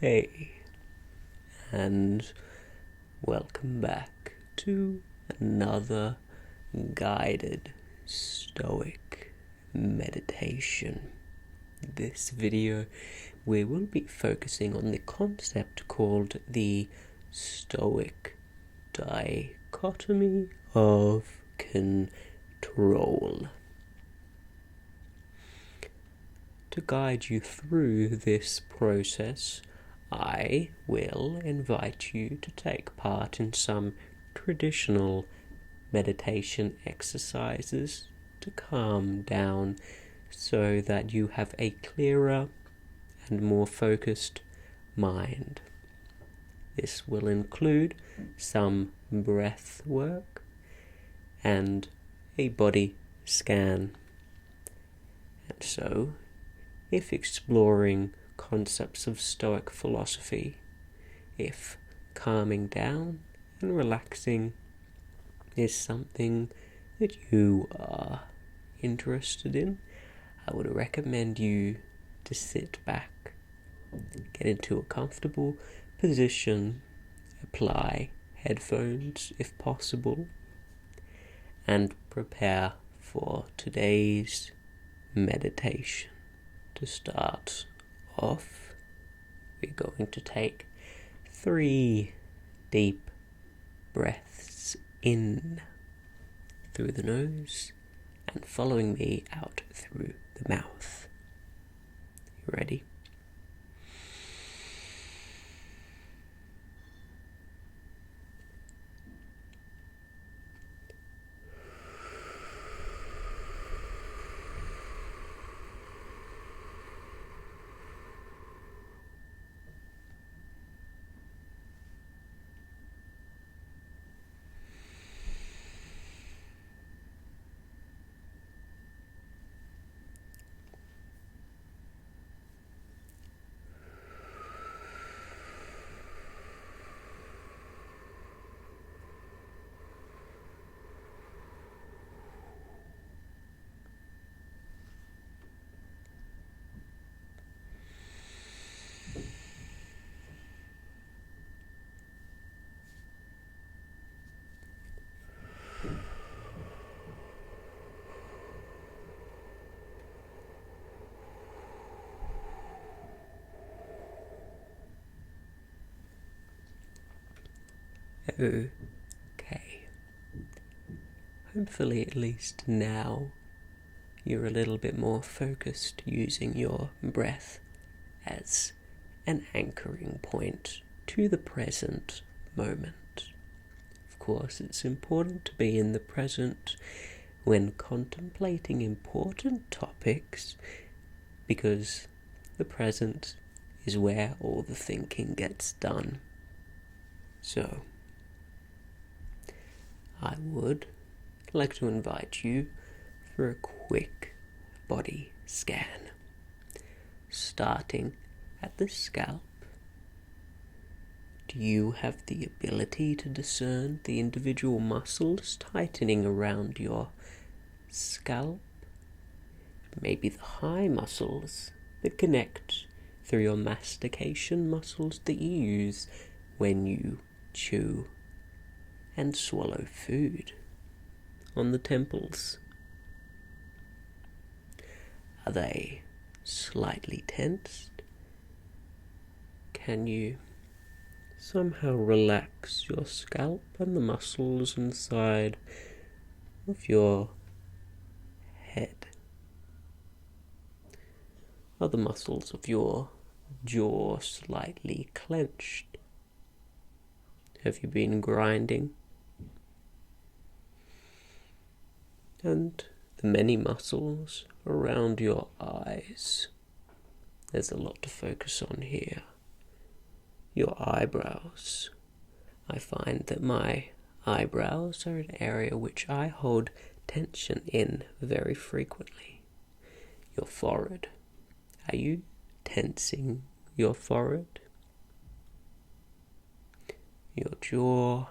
Hey, and welcome back to another guided Stoic meditation. This video we will be focusing on the concept called the Stoic Dichotomy of Control. To guide you through this process, I will invite you to take part in some traditional meditation exercises to calm down so that you have a clearer and more focused mind. This will include some breath work and a body scan. And so, if exploring concepts of Stoic philosophy, if calming down and relaxing is something that you are interested in, I would recommend you to sit back, get into a comfortable position, apply headphones if possible, and prepare for today's meditation. To start off, we're going to take 3 deep breaths in through the nose and following me out through the mouth. You ready? Okay. Hopefully, at least now, you're a little bit more focused using your breath as an anchoring point to the present moment. Of course, it's important to be in the present when contemplating important topics, because the present is where all the thinking gets done. So, I would like to invite you for a quick body scan, starting at the scalp. Do you have the ability to discern the individual muscles tightening around your scalp? Maybe the high muscles that connect through your mastication muscles that you use when you chew and swallow food on the temples. Are they slightly tensed? Can you somehow relax your scalp and the muscles inside of your head? Are the muscles of your jaw slightly clenched? Have you been grinding? And the many muscles around your eyes. There's a lot to focus on here. Your eyebrows. I find that my eyebrows are an area which I hold tension in very frequently. Your forehead. Are you tensing your forehead? Your jaw.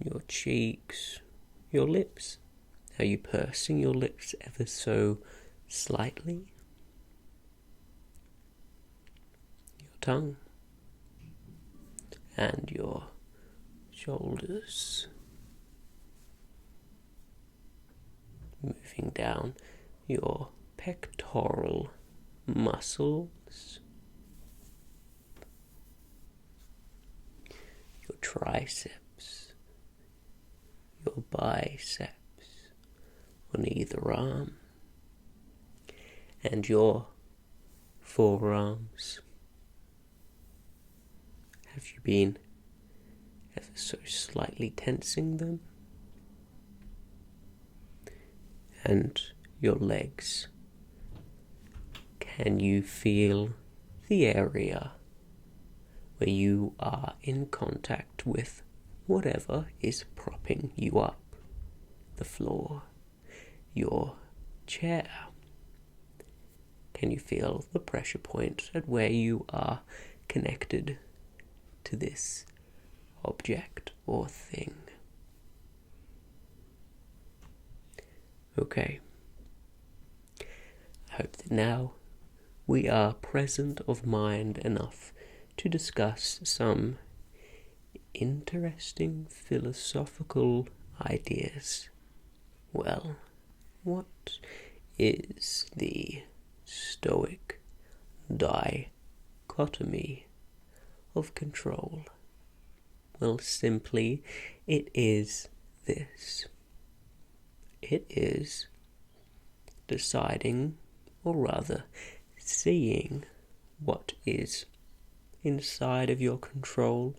Your cheeks. Your lips. Are you pursing your lips ever so slightly? tongue and your shoulders, moving down your pectoral muscles, your triceps, your biceps on either arm, and your forearms. Have you been ever so slightly tensing them? And your legs. Can you feel the area where you are in contact with whatever is propping you up? The floor, your chair. Can you feel the pressure point at where you are connected to this object or thing? Okay. I hope that now we are present of mind enough to discuss some interesting philosophical ideas. Well, what is the Stoic dichotomy of control? Well, simply, it is this. It is deciding, or rather seeing, what is inside of your control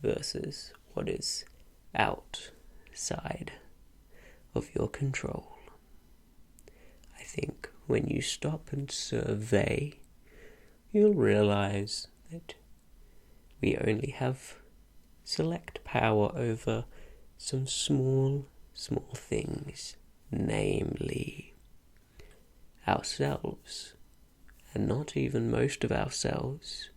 versus what is outside of your control. I think when you stop and survey, you'll realize that we only have select power over some small things, namely ourselves, and not even most of ourselves.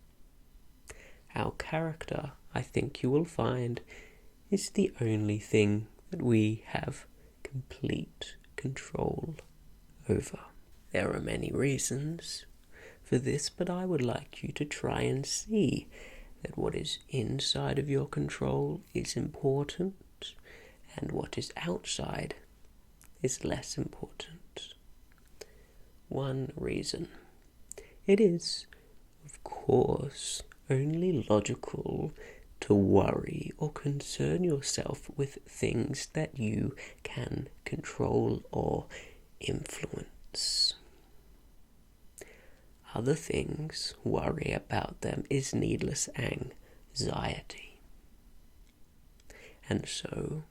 Our character, I think you will find, is the only thing that we have complete control over. There are many reasons for this, but I would like you to try and see that what is inside of your control is important and what is outside is less important. One reason. It is, of course, only logical to worry or concern yourself with things that you can control or influence. Other things, worry about them is needless anxiety. And so,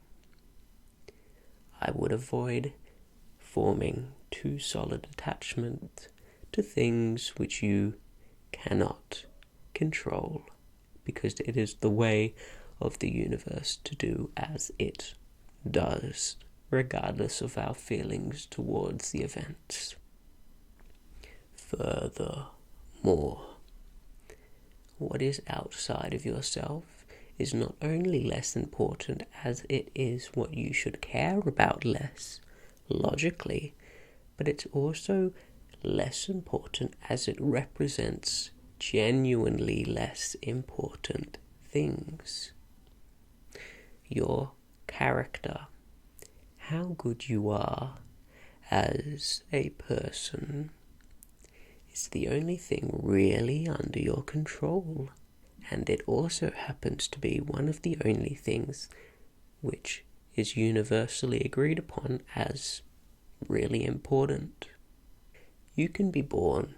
I would avoid forming too solid attachment to things which you cannot control, because it is the way of the universe to do as it does, regardless of our feelings towards the events. Furthermore, what is outside of yourself is not only less important as it is what you should care about less, logically, but it's also less important as it represents genuinely less important things. Your character, how good you are as a person, is the only thing really under your control, and it also happens to be one of the only things which is universally agreed upon as really important. You can be born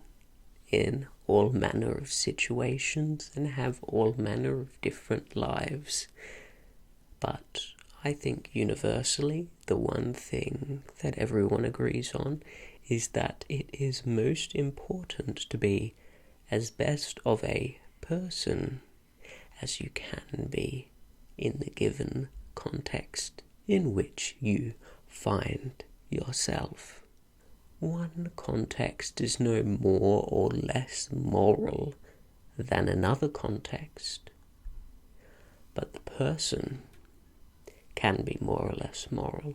in all manner of situations and have all manner of different lives, but I think universally the one thing that everyone agrees on is that it is most important to be as best of a person as you can be in the given context in which you find yourself. One context is no more or less moral than another context, but the person can be more or less moral.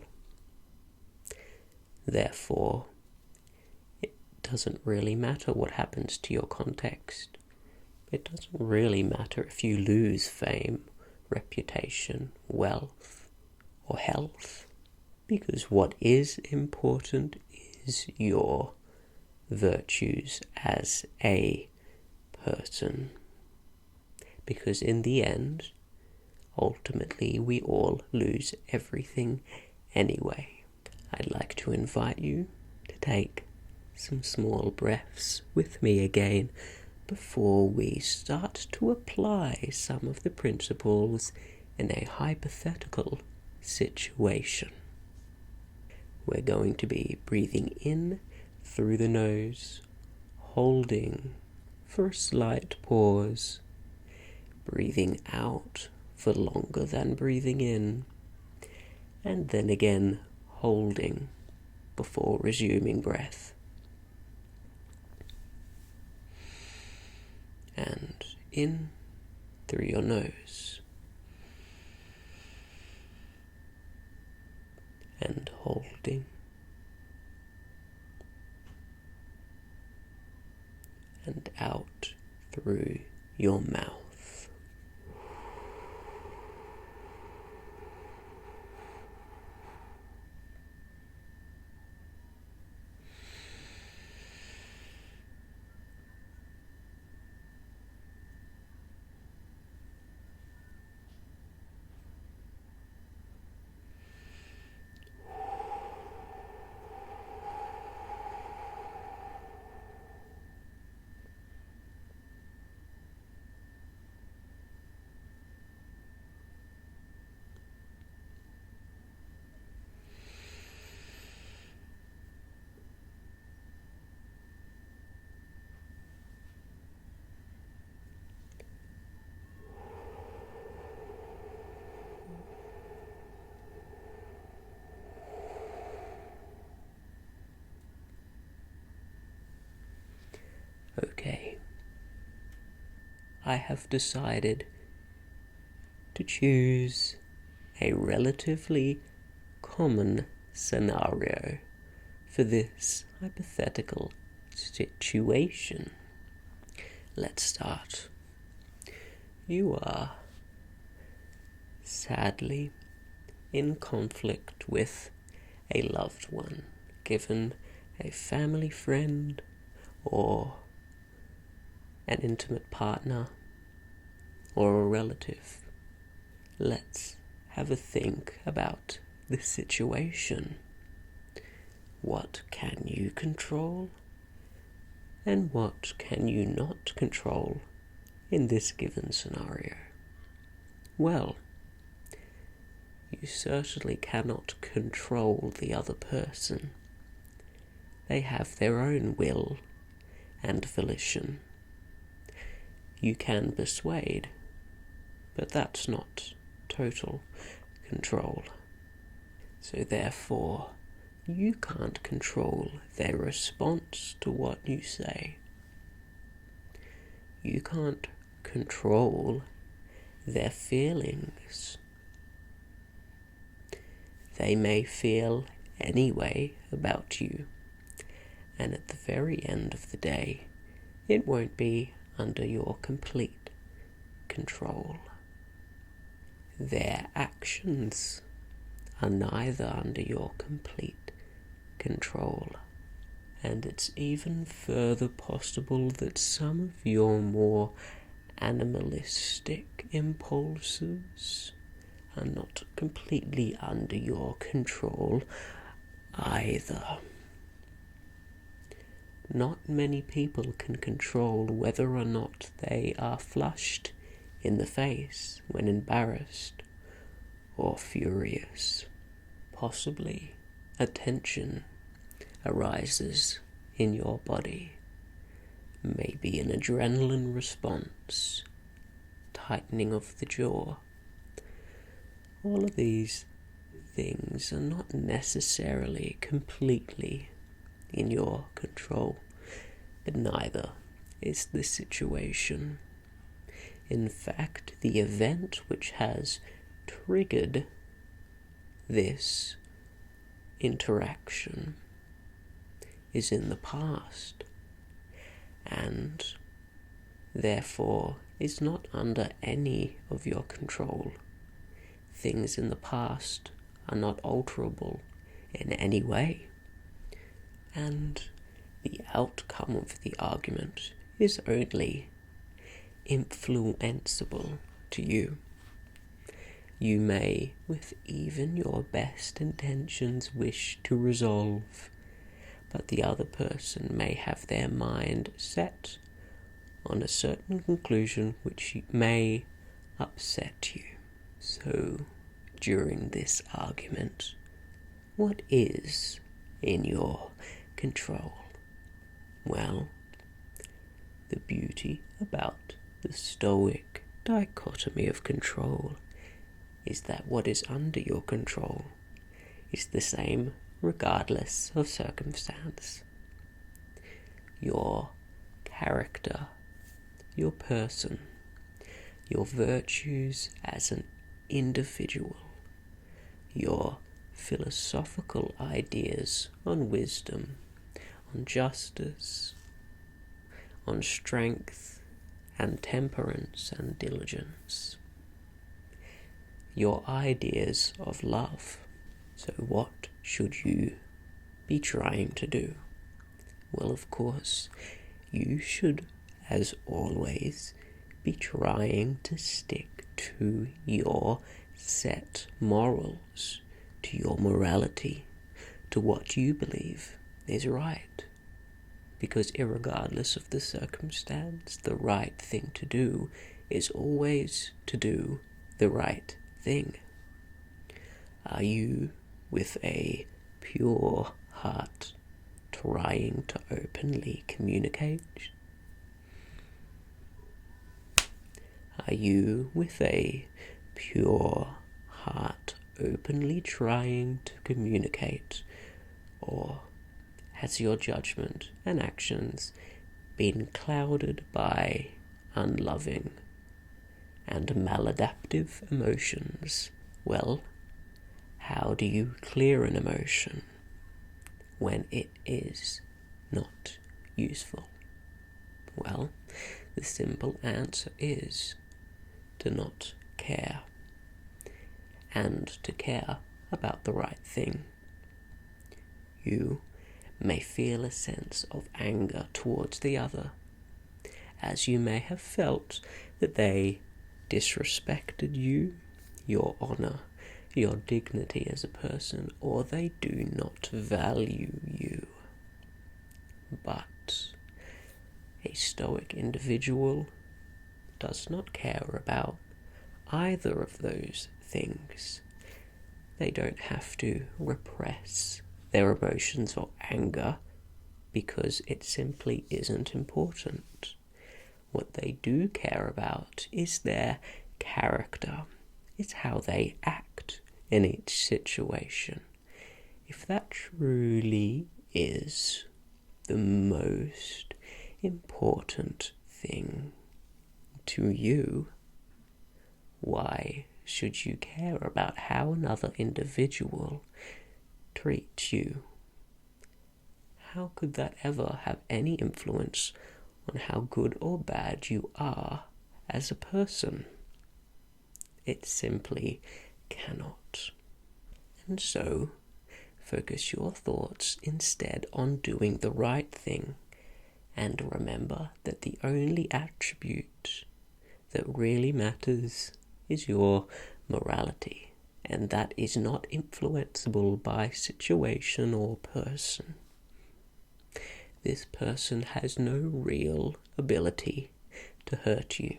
Therefore, it doesn't really matter what happens to your context, It doesn't really matter if you lose fame, reputation, wealth, or health, because what is important is your virtues as a person. Because in the end, ultimately, we all lose everything anyway. I'd like to invite you to take some small breaths with me again before we start to apply some of the principles in a hypothetical situation. We're going to be breathing in through the nose, holding for a slight pause, breathing out for longer than breathing in, and then again holding before resuming breath. And in through your nose, and holding, and out through your mouth. Okay, I have decided to choose a relatively common scenario for this hypothetical situation. Let's start. You are sadly in conflict with a loved one, given a family friend or an intimate partner or a relative. Let's have a think about the situation. What can you control and what can you not control in this given scenario? Well, you certainly cannot control the other person. They have their own will and volition. You can persuade, but that's not total control. So therefore, you can't control their response to what you say. You can't control their feelings. They may feel any way about you, and at the very end of the day, it won't be under your complete control. Their actions are neither under your complete control, and it's even further possible that some of your more animalistic impulses are not completely under your control either. Not many people can control whether or not they are flushed in the face when embarrassed or furious. Possibly a tension arises in your body, maybe an adrenaline response, tightening of the jaw. All of these things are not necessarily completely in your control, but neither is the situation. In fact, the event which has triggered this interaction is in the past, and therefore is not under any of your control. Things in the past are not alterable in any way, and the outcome of the argument is only influenceable to you. You may, with even your best intentions, wish to resolve, but the other person may have their mind set on a certain conclusion which may upset you. So, during this argument, what is in your control? Well, the beauty about the Stoic Dichotomy of Control is that what is under your control is the same regardless of circumstance. Your character, your person, your virtues as an individual, your philosophical ideas on wisdom, on justice, on strength and temperance and diligence, your ideas of love. So what should you be trying to do? Well, of course, you should, as always, be trying to stick to your set morals, to your morality, to what you believe is right. Because irregardless of the circumstance, the right thing to do is always to do the right thing. Are you, with a pure heart, trying to openly communicate? Are you, with a pure heart, openly trying to communicate? Or has your judgment and actions been clouded by unloving and maladaptive emotions? Well, how do you clear an emotion when it is not useful? Well, the simple answer is to not care, and to care about the right thing. You may feel a sense of anger towards the other, as you may have felt that they disrespected you, your honor, your dignity as a person, or they do not value you. But a Stoic individual does not care about either of those things. They don't have to repress their emotions or anger because it simply isn't important. What they do care about is their character. It's how they act in each situation. If that truly is the most important thing to you, why should you care about how another individual treats you? How could that ever have any influence on how good or bad you are as a person? It simply cannot. And so, focus your thoughts instead on doing the right thing, and remember that the only attribute that really matters is your morality, and that is not influenceable by situation or person. This person has no real ability to hurt you,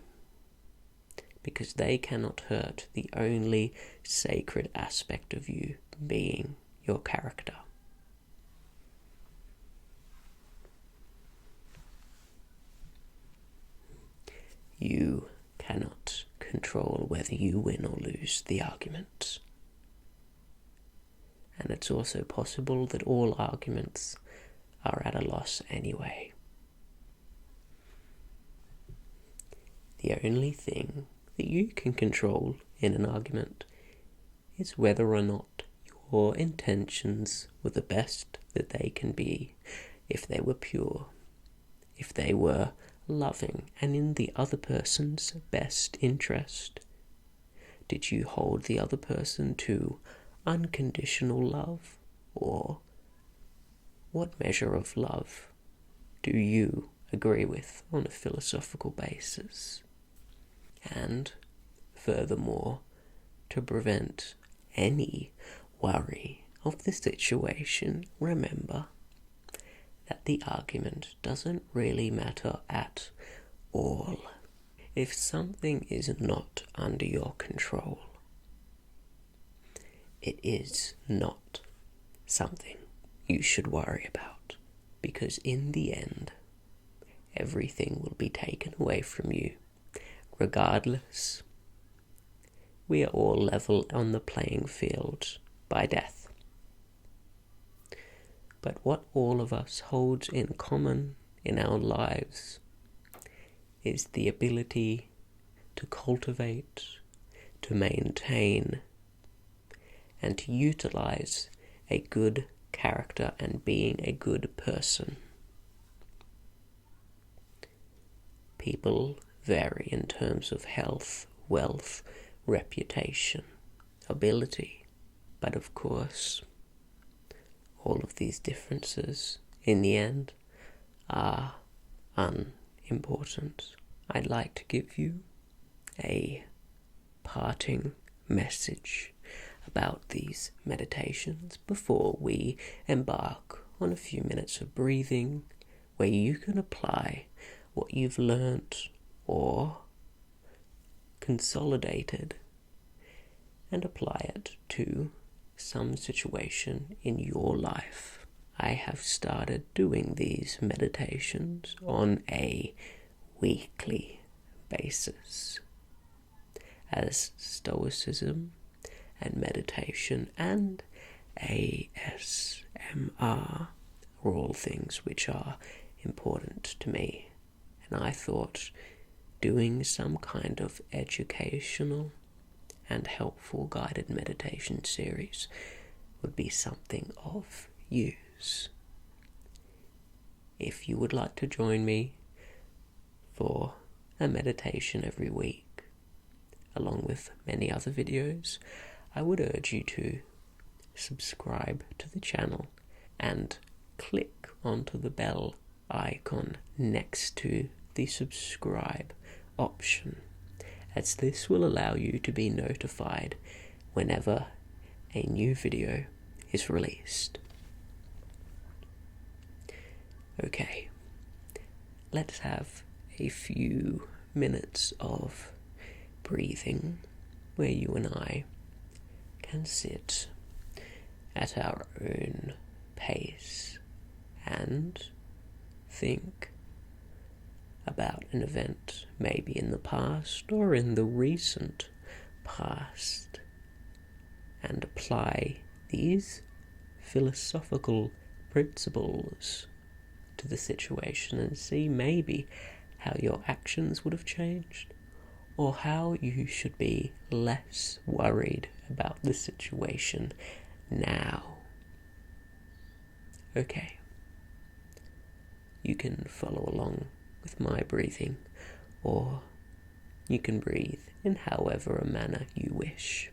because they cannot hurt the only sacred aspect of you, being your character. You cannot control whether you win or lose the argument. And it's also possible that all arguments are at a loss anyway. The only thing that you can control in an argument is whether or not your intentions were the best that they can be, if they were pure, if they were loving and in the other person's best interest? Did you hold the other person to unconditional love? Or what measure of love do you agree with on a philosophical basis? And furthermore, to prevent any worry of the situation, remember that the argument doesn't really matter at all. If something is not under your control, it is not something you should worry about, because in the end, everything will be taken away from you. Regardless, we are all level on the playing field by death. But what all of us hold in common in our lives is the ability to cultivate, to maintain, and to utilize a good character and being a good person. People vary in terms of health, wealth, reputation, ability, but of course, all of these differences, in the end, are unimportant. I'd like to give you a parting message about these meditations before we embark on a few minutes of breathing where you can apply what you've learnt or consolidated and apply it to some situation in your life. I have started doing these meditations on a weekly basis, as Stoicism and meditation and ASMR are all things which are important to me. And I thought doing some kind of educational and helpful guided meditation series would be something of use. If you would like to join me for a meditation every week, along with many other videos, I would urge you to subscribe to the channel and click onto the bell icon next to the subscribe option, as this will allow you to be notified whenever a new video is released. Okay, let's have a few minutes of breathing where you and I can sit at our own pace and think about an event, maybe in the past or in the recent past, and apply these philosophical principles to the situation and see maybe how your actions would have changed, or how you should be less worried about the situation now. Okay, you can follow along with my breathing, or you can breathe in however a manner you wish.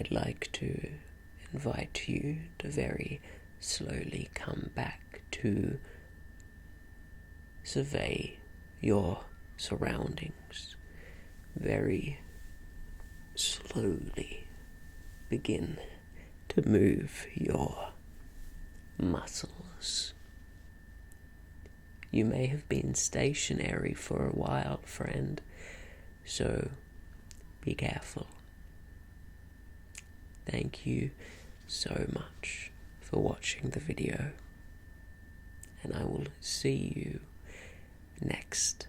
I'd like to invite you to very slowly come back to survey your surroundings. Very slowly begin to move your muscles. You may have been stationary for a while, friend, so be careful. Thank you so much for watching the video, and I will see you next